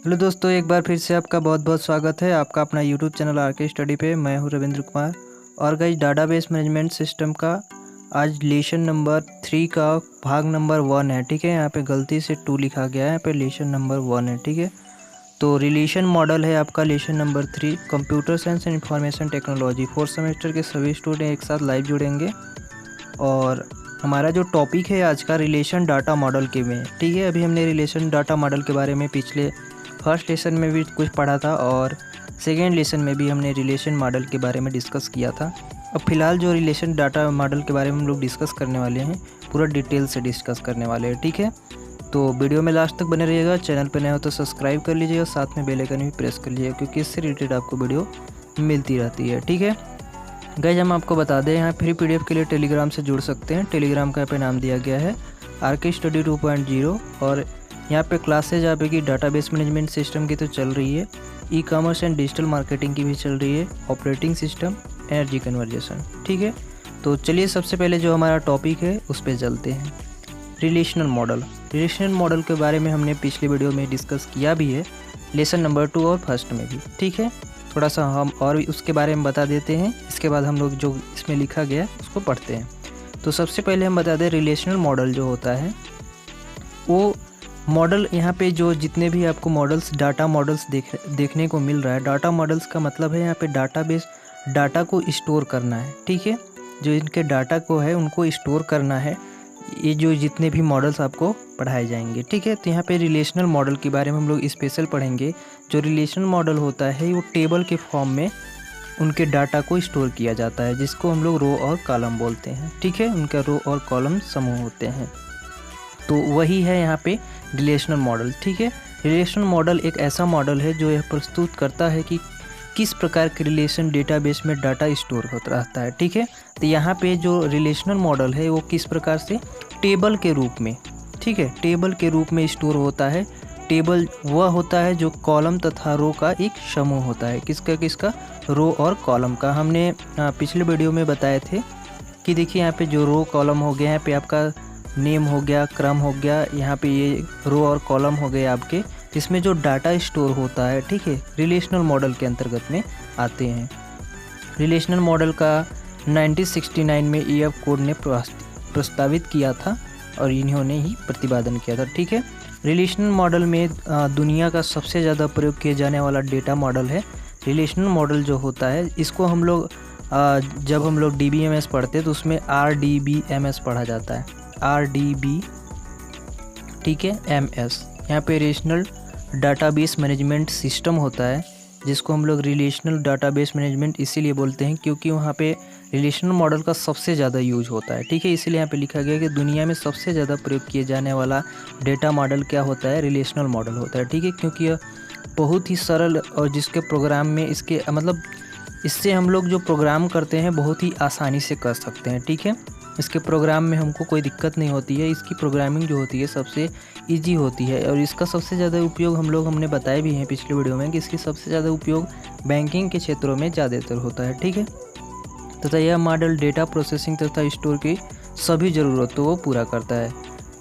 Hello दोस्तों, एक बार फिर से आपका बहुत बहुत स्वागत है आपका अपना यूट्यूब चैनल आरके स्टडी पे। मैं हूं रविंद्र कुमार। और गाइस, डाटाबेस मैनेजमेंट सिस्टम का आज लेसन नंबर 3 का भाग नंबर 1 है। ठीक है, यहाँ पे गलती से 2 लिखा गया है, यहाँ पे लेसन नंबर 1 है। ठीक है, तो रिलेशन मॉडल है आपका lesson number 3, computer science and information technology. 4th semester के सभी स्टूडेंट एक साथ लाइव जुड़ेंगे और हमारा जो टॉपिक है आज का रिलेशन डाटा मॉडल के में। ठीक है, अभी हमने रिलेशन डाटा मॉडल के बारे में पिछले फर्स्ट लेसन में भी कुछ पढ़ा था और सेकेंड लेसन में भी हमने रिलेशन मॉडल के बारे में डिस्कस किया था। अब फिलहाल जो रिलेशन डाटा मॉडल के बारे में हम लोग डिस्कस करने वाले हैं, पूरा डिटेल से डिस्कस करने वाले हैं। ठीक है, तो वीडियो में लास्ट तक बने रहिएगा। चैनल पर नए हो तो सब्सक्राइब कर लीजिएगा, साथ में बेल आइकन भी प्रेस कर लीजिएगा क्योंकि इससे रिलेटेड आपको वीडियो मिलती रहती है। ठीक है गाइस, हम आपको बता दें, यहाँ फ्री पीडीएफ के लिए टेलीग्राम से जुड़ सकते हैं। टेलीग्राम का यहाँ पे नाम दिया गया है आरके स्टडी 2.0 और यहाँ पे क्लासेज आपकी डाटाबेस मैनेजमेंट सिस्टम की तो चल रही है, e commerce and digital marketing की भी चल रही है, ऑपरेटिंग सिस्टम, एनर्जी कन्वर्जेशन। ठीक है, तो चलिए सबसे पहले जो हमारा टॉपिक है उस पर चलते हैं। Relational model. रिलेशनल मॉडल के बारे में हमने पिछले वीडियो में डिस्कस किया भी है, लेसन नंबर 2 और फर्स्ट में भी। ठीक है, थोड़ा सा हम और भी उसके बारे में बता देते हैं, इसके बाद हम लोग जो इसमें लिखा गया उसको पढ़ते हैं। तो सबसे पहले हम बता दें, रिलेशनल मॉडल जो होता है वो मॉडल, यहाँ पे जो जितने भी आपको मॉडल्स, डाटा मॉडल्स देखने को मिल रहा है, डाटा मॉडल्स का मतलब है यहाँ पे डाटाबेस, डाटा को स्टोर करना है। ठीक है, जो इनके डाटा को है उनको स्टोर करना है, ये जो जितने भी मॉडल्स आपको पढ़ाए जाएंगे। ठीक है, तो यहाँ पे रिलेशनल मॉडल के बारे में हम लोग स्पेशल पढ़ेंगे। जो रिलेशनल मॉडल होता है वो टेबल के फॉर्म में उनके डाटा को स्टोर किया जाता है, जिसको हम लोग रो और कॉलम बोलते हैं। ठीक है, उनका रो और कॉलम समूह होते हैं, तो वही है यहाँ पे रिलेशनल मॉडल। ठीक है, रिलेशनल मॉडल एक ऐसा मॉडल है जो यह प्रस्तुत करता है कि किस प्रकार के रिलेशन डेटाबेस में डाटा स्टोर होता रहता है। ठीक है, तो यहाँ पे जो रिलेशनल मॉडल है वो किस प्रकार से टेबल के रूप में, ठीक है, टेबल के रूप में स्टोर होता है। टेबल वह होता है जो कॉलम तथा रो का एक समूह होता है। किसका किसका? रो और कॉलम का। हमने पिछले वीडियो में बताए थे कि देखिए यहाँ पे जो रो कॉलम हो गया, यहाँ पे आपका नेम हो गया, क्रम हो गया, यहाँ पे ये रो और कॉलम हो गए आपके, इसमें जो डाटा स्टोर होता है, ठीक है, रिलेशनल मॉडल के अंतर्गत में आते हैं। रिलेशनल मॉडल का 1969 में EF कोड ने प्रस्तावित किया था और इन्होंने ही प्रतिपादन किया था। ठीक है, रिलेशनल मॉडल में दुनिया का सबसे ज़्यादा प्रयोग किया जाने वाला डेटा मॉडल है रिलेशनल मॉडल जो होता है। इसको हम लोग जब हम लोग DBMS पढ़ते हैं तो उसमें RDBMS पढ़ा जाता है, RDB, ठीक है, MS। यहाँ पे रिलेशनल डाटाबेस मैनेजमेंट सिस्टम होता है, जिसको हम लोग रिलेशनल डाटाबेस मैनेजमेंट इसीलिए बोलते हैं क्योंकि वहाँ पे रिलेशनल मॉडल का सबसे ज़्यादा यूज होता है। ठीक है, इसीलिए यहाँ पे लिखा गया कि दुनिया में सबसे ज़्यादा प्रयोग किए जाने वाला डेटा मॉडल क्या होता है? रिलेशनल मॉडल होता है। ठीक है, क्योंकि यह बहुत ही सरल और जिसके प्रोग्राम में इसके मतलब इससे हम लोग जो प्रोग्राम करते हैं बहुत ही आसानी से कर सकते हैं। ठीक है, इसके प्रोग्राम में हमको कोई दिक्कत नहीं होती है, इसकी प्रोग्रामिंग जो होती है सबसे इजी होती है और इसका सबसे ज़्यादा उपयोग हमने बताए भी हैं पिछले वीडियो में कि इसकी सबसे ज़्यादा उपयोग बैंकिंग के क्षेत्रों में ज़्यादातर होता है। ठीक है, तथा यह मॉडल डेटा प्रोसेसिंग तथा स्टोर की सभी ज़रूरतों को पूरा करता है।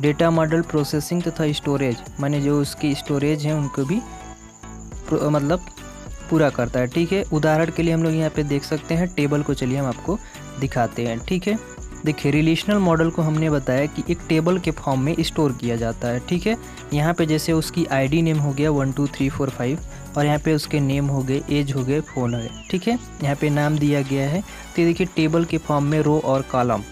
डेटा मॉडल प्रोसेसिंग तथा स्टोरेज, माने जो उसकी स्टोरेज हैं उनको भी मतलब पूरा करता है। ठीक है, उदाहरण के लिए हम लोग यहाँ पे देख सकते हैं टेबल को, चलिए हम आपको दिखाते हैं। ठीक है, देखिए रिलेशनल मॉडल को हमने बताया कि एक टेबल के फॉर्म में स्टोर किया जाता है। ठीक है, यहाँ पे जैसे उसकी ID नेम हो गया 1 2 3 4 5 और यहाँ पे उसके नेम हो गए, एज हो गए, फ़ोन है। ठीक है, यहाँ पे नाम दिया गया है। तो देखिए टेबल के फॉर्म में रो और कॉलम,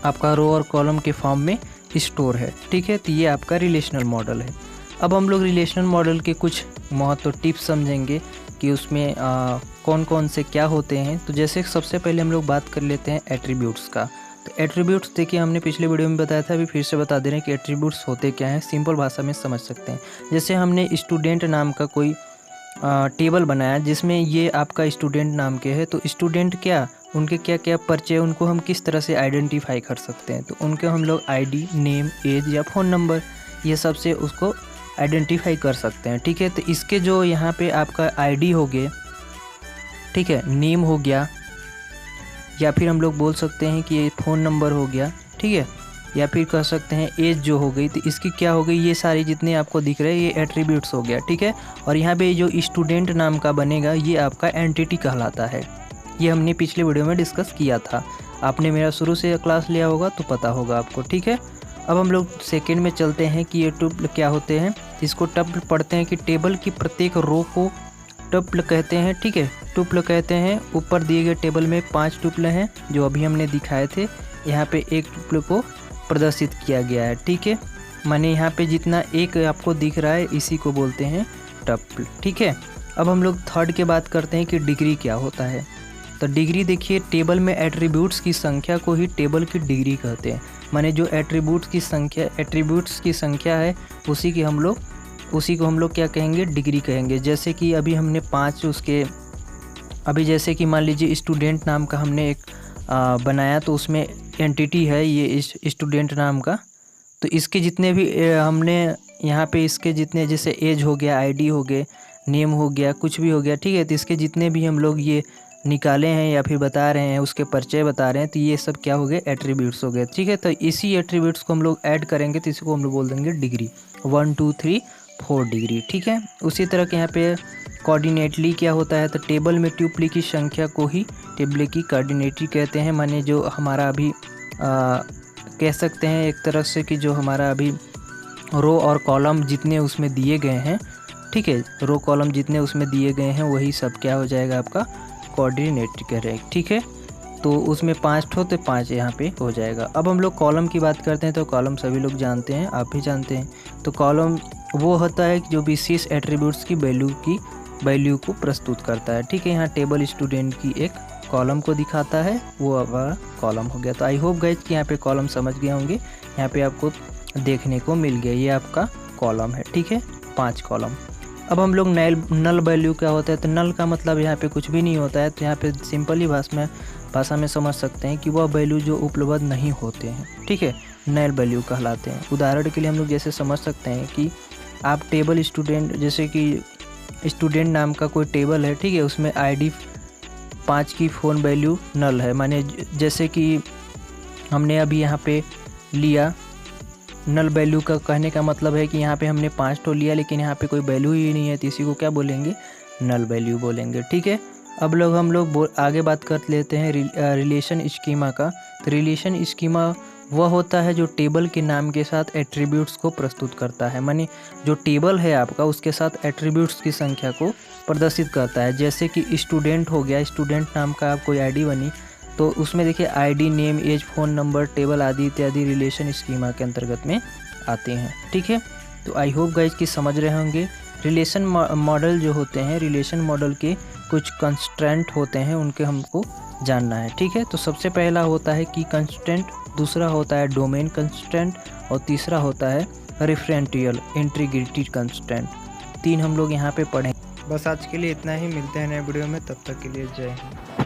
आपका रो और कॉलम के फॉर्म में स्टोर है। ठीक है, तो ये आपका रिलेशनल मॉडल है। अब हम लोग रिलेशनल मॉडल के कुछ महत्व टिप्स समझेंगे कि उसमें कौन कौन से क्या होते हैं। तो जैसे सबसे पहले हम लोग बात कर लेते हैं एट्रीब्यूट्स का। तो एट्रीब्यूट्स देखिए हमने पिछले वीडियो में बताया था, अभी फिर से बता दे रहे हैं कि एट्रीब्यूट्स होते क्या हैं, सिंपल भाषा में समझ सकते हैं। जैसे हमने स्टूडेंट नाम का कोई टेबल बनाया जिसमें ये आपका स्टूडेंट नाम के है, तो स्टूडेंट क्या, उनके क्या क्या परिचय, उनको हम किस तरह से आइडेंटिफाई कर सकते हैं। तो उनके हम लोग ID, नेम, एज या फ़ोन नंबर, ये सब से उसको आइडेंटिफाई कर सकते हैं। ठीक है, तो इसके जो यहाँ पे आपका ID हो गए, ठीक है, नेम हो गया, या फिर हम लोग बोल सकते हैं कि ये फ़ोन नंबर हो गया। ठीक है, या फिर कह सकते हैं एज जो हो गई, तो इसकी क्या हो गई, ये सारे जितने आपको दिख रहे हैं ये एट्रीब्यूट्स हो गया, ठीक है। और यहाँ पे जो स्टूडेंट नाम का बनेगा ये आपका एंटिटी कहलाता है। ये हमने पिछले वीडियो में डिस्कस किया था, आपने मेरा शुरू से क्लास लिया होगा तो पता होगा आपको, ठीक है। अब हम लोग सेकेंड में चलते हैं कि ये टुप्ल क्या होते हैं। इसको टुप्ल पढ़ते हैं कि टेबल की प्रत्येक रो को टुप्ल कहते हैं, ठीक है, टुप्ल कहते हैं। ऊपर दिए गए टेबल में 5 टुप्ल हैं जो अभी हमने दिखाए थे, यहाँ पे एक टुप्ल को प्रदर्शित किया गया है, ठीक है। माने यहाँ पे जितना एक आपको दिख रहा है इसी को बोलते हैं टुप्ल, ठीक है। अब हम लोग थर्ड के बात करते हैं कि डिग्री क्या होता है। तो डिग्री देखिए, टेबल में एट्रीब्यूट्स की संख्या को ही टेबल की डिग्री कहते हैं। माने जो एट्रीब्यूट्स की संख्या है उसी को हम लोग क्या कहेंगे, डिग्री कहेंगे। जैसे कि अभी हमने 5 अभी जैसे कि मान लीजिए स्टूडेंट नाम का हमने एक बनाया, तो उसमें एंटिटी है ये स्टूडेंट नाम का। तो इसके जितने भी हमने यहाँ पे इसके जितने, जैसे एज हो गया, आईडी हो गए, नेम हो गया, कुछ भी हो गया, ठीक है। तो इसके जितने भी हम लोग ये निकाले हैं या फिर बता रहे हैं, उसके परिचय बता रहे हैं, तो ये सब क्या हो गए, एट्रीब्यूट्स हो गए, ठीक है। तो इसी एट्रीब्यूट्स को हम लोग ऐड करेंगे तो इसको हम लोग बोल देंगे डिग्री, 1 2 3 4 डिग्री, ठीक है। उसी तरह के यहाँ पे कोऑर्डिनेटली क्या होता है, तो टेबल में ट्यूपली की संख्या को ही टेबल की कोऑर्डिनेटरी कहते हैं। माने जो हमारा अभी कह सकते हैं एक तरह से कि जो हमारा अभी रो और कॉलम जितने उसमें दिए गए हैं, ठीक है, रो कॉलम जितने उसमें दिए गए हैं वही सब क्या हो जाएगा, आपका कोऑर्डिनेटरी कह रहे हैं, ठीक है। तो उसमें 5 ठो, तो 5 यहाँ पे हो जाएगा। अब हम लोग कॉलम की बात करते हैं, तो कॉलम सभी लोग जानते हैं, आप भी जानते हैं। तो कॉलम वो होता है जो विशेष एट्रीब्यूट्स की वैल्यू को प्रस्तुत करता है, ठीक है। यहाँ टेबल स्टूडेंट की एक कॉलम को दिखाता है, वो हमारा कॉलम हो गया। तो आई होप गाइज कि यहाँ पे कॉलम समझ गए होंगे, यहाँ पे आपको देखने को मिल गया, ये आपका कॉलम है, ठीक है, 5 कॉलम। अब हम लोग नल वैल्यू क्या होता है, तो नल का मतलब यहाँ पे कुछ भी नहीं होता है। तो यहाँ पे सिंपली भाषा में समझ सकते हैं कि वह वैल्यू जो उपलब्ध नहीं होते हैं, ठीक है, नल वैल्यू कहलाते हैं। उदाहरण के लिए हम लोग जैसे समझ सकते हैं कि आप टेबल स्टूडेंट, जैसे कि स्टूडेंट नाम का कोई टेबल है, ठीक है, उसमें ID 5 की फ़ोन वैल्यू नल है। माने जैसे कि हमने अभी यहाँ पे लिया, नल वैल्यू का कहने का मतलब है कि यहाँ पे हमने 5 ठो लिया लेकिन यहाँ पे कोई वैल्यू ही नहीं है, तो इसी को क्या बोलेंगे, नल वैल्यू बोलेंगे, ठीक है। अब हम लोग आगे बात कर लेते हैं रिलेशन स्कीमा का। तो रिलेशन स्कीमा वह होता है जो टेबल के नाम के साथ एट्रीब्यूट्स को प्रस्तुत करता है। माने जो टेबल है आपका उसके साथ एट्रीब्यूट्स की संख्या को प्रदर्शित करता है। जैसे कि स्टूडेंट हो गया, स्टूडेंट नाम का आप कोई ID बनी, तो उसमें देखिए ID, name, age, phone number, table आदि इत्यादि रिलेशन स्कीमा के अंतर्गत में आते हैं, ठीक है। तो आई होप गाइज कि समझ रहे होंगे। रिलेशन मॉडल जो होते हैं, रिलेशन मॉडल के कुछ कंस्ट्रेंट होते हैं, उनके हमको जानना है, ठीक है। तो सबसे पहला होता है की कंस्ट्रेंट, दूसरा होता है डोमेन कंस्ट्रेंट और तीसरा होता है रेफरेंशियल इंटीग्रिटी कंस्ट्रेंट। 3 हम लोग यहाँ पे पढ़ें। बस आज के लिए इतना ही, मिलते हैं नए वीडियो में, तब तक के लिए जय हिंद।